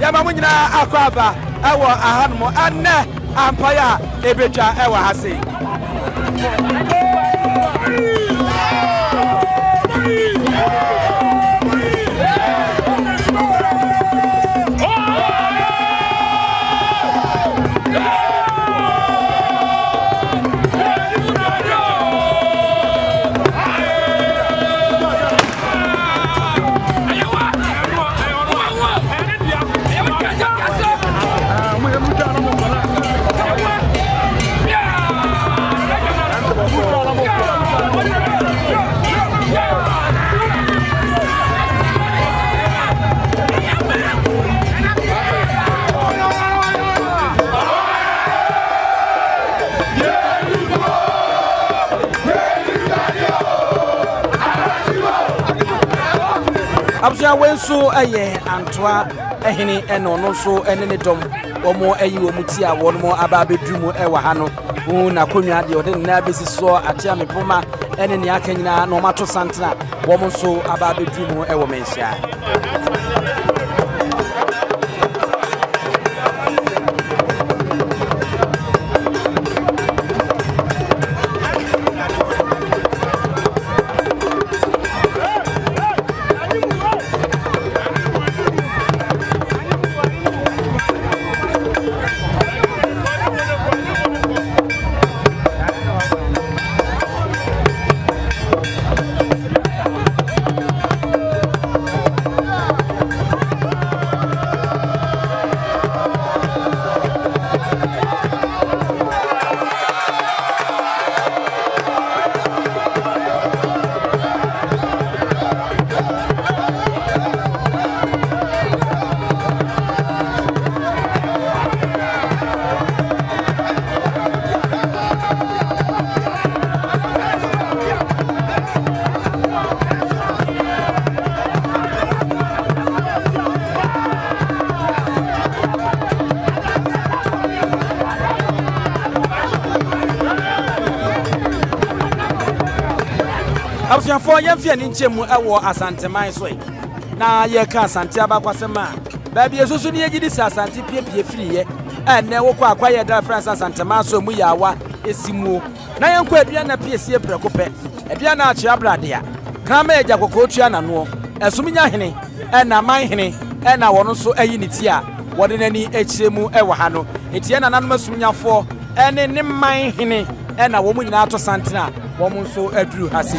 yama munyina akwaba ewo ahanmo anne ampaya ebeja ewo hase Abusua wenso aye antoa ehene eno no so ene ne dom omo ayi omuti a wono aba bedumu ewa ha no na konwa de ode na besi so atia mepoma ene ne aka nyina no mato santena wo so aba bedumu ewo menhia Abusua yemfia ni nchemu ewo Asantehemaa so na ye ka Asante abakwasema baabi esusu ni yegidi sa Asante piepie firiye ene wo kwa akwaye da France Asantehemaa so mu yawa esimu na yenkwa adua na piesie prekope adua na achi abrade a krama eja kokotua na no esuminya hene ena man hene ena wono so ayi ni ti a wode nani echiremu ewo ha no etie na nanom asuminyafo ene ne man hene ena wo mu nyina ato santena wo mu so aduru hase